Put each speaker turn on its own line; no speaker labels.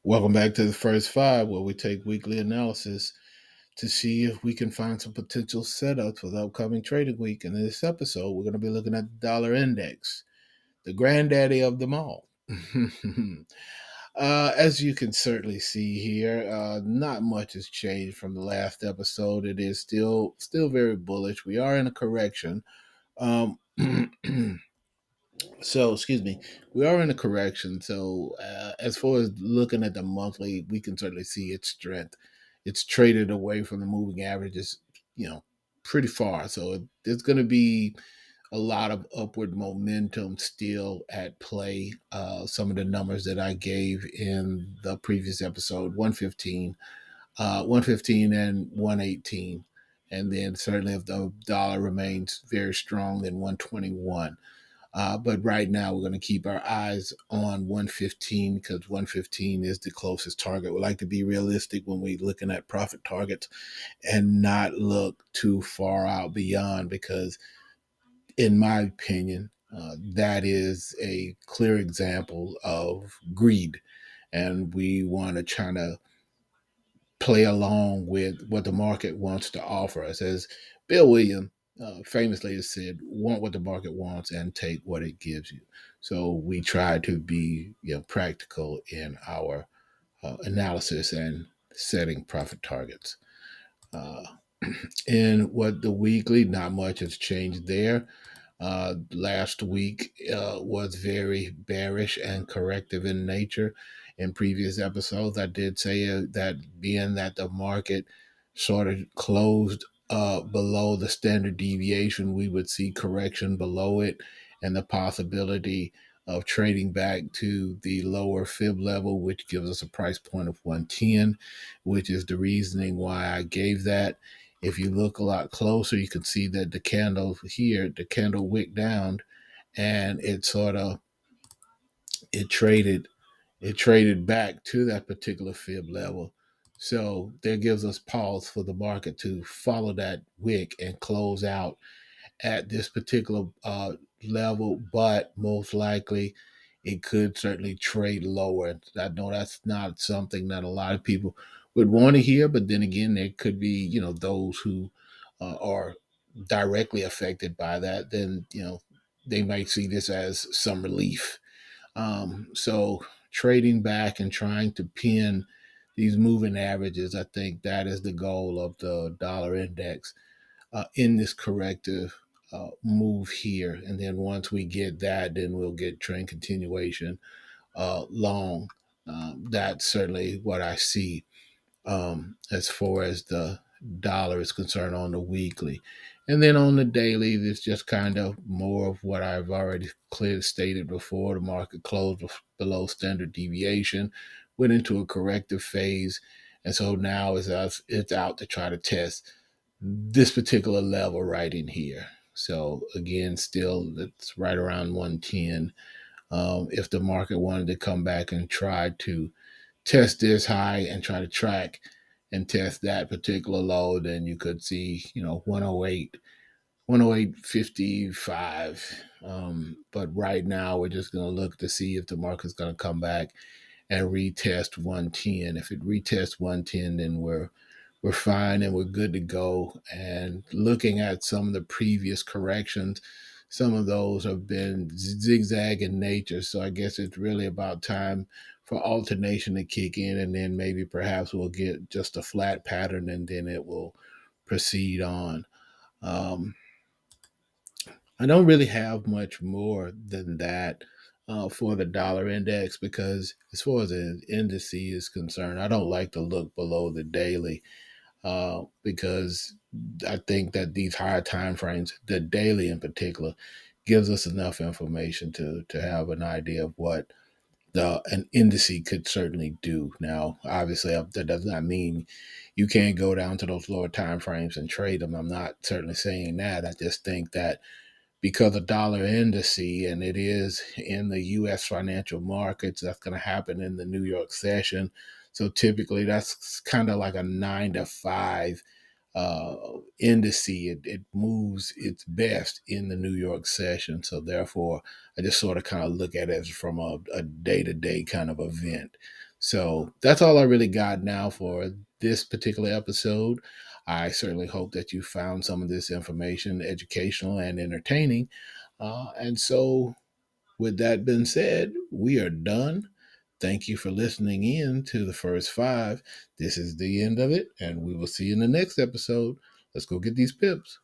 Welcome back to the First Five, where we take weekly analysis to see if we can find some potential setups for the upcoming trading week. And in this episode, we're going to be looking at the dollar index, the granddaddy of them all. As you can certainly see here, not much has changed from the last episode. It is still very bullish. We are in a correction. Um, So, excuse me, we are in a correction. So, as far as looking at the monthly, we can certainly see its strength. It's traded away from the moving averages, pretty far. So, there's going to be a lot of upward momentum still at play. Some of the numbers that I gave in the previous episode 115 and 118. And then, certainly, if the dollar remains very strong, then 121. But right now, we're going to keep our eyes on 115 because 115 is the closest target. We like to be realistic when we're looking at profit targets and not look too far out beyond because, in my opinion, that is a clear example of greed. And we want to try to play along with what the market wants to offer us. As Bill Williams famously has said, want what the market wants and take what it gives you. So we try to be practical in our analysis and setting profit targets. Uh, in what the weekly, not much has changed there. Last week was very bearish and corrective in nature. In previous episodes, I did say that being that the market sort of closed below the standard deviation, we would see correction below it and the possibility of trading back to the lower fib level, which gives us a price point of 110, which is the reasoning why I gave that. If you look a lot closer, you can see that the candle here, the candle wick down, and it traded it traded back to that particular fib level. So that gives us pause for the market to follow that wick and close out at this particular level, but most likely it could certainly trade lower. I know that's not something that a lot of people would want to hear, but then again, there could be, those who are directly affected by that. Then, they might see this as some relief. So trading back and trying to pin these moving averages, I think that is the goal of the dollar index in this corrective move here. And then once we get that, then we'll get trend continuation long. That's certainly what I see as far as the dollar is concerned on the weekly. And then on the daily, it's just kind of more of what I've already clearly stated before. The market closed below standard deviation, went into a corrective phase. And so now it's out to try to test this particular level right in here. So again, still it's right around 110. If the market wanted to come back and try to test this high and try to track and test that particular low, then you could see, 108, 108.55. But right now, we're just going to look to see if the market's going to come back and retest 110. If it retests 110, then we're fine and we're good to go. And looking at some of the previous corrections, some of those have been zigzag in nature. So I guess it's really about time for alternation to kick in, and then maybe perhaps we'll get just a flat pattern and then it will proceed on. Um, I don't really have much more than that for the dollar index because, as far as the index is concerned, I don't like to look below the daily because I think that these higher time frames, the daily in particular, gives us enough information to have an idea of what an indice could certainly do. Now, obviously, that does not mean you can't go down to those lower time frames and trade them. I'm not certainly saying that. I just think that because a dollar index and it is in the U.S. financial markets, that's going to happen in the New York session. So typically, that's kind of like a 9 to 5 index. It moves its best in the New York session. So therefore, I just sort of kind of look at it as from a day-to-day kind of event. So that's all I really got now for this particular episode. I certainly hope that you found some of this information educational and entertaining. And so, with that being said, we are done. Thank you for listening in to the first five. This is the end of it, and we will see you in the next episode. Let's go get these pips.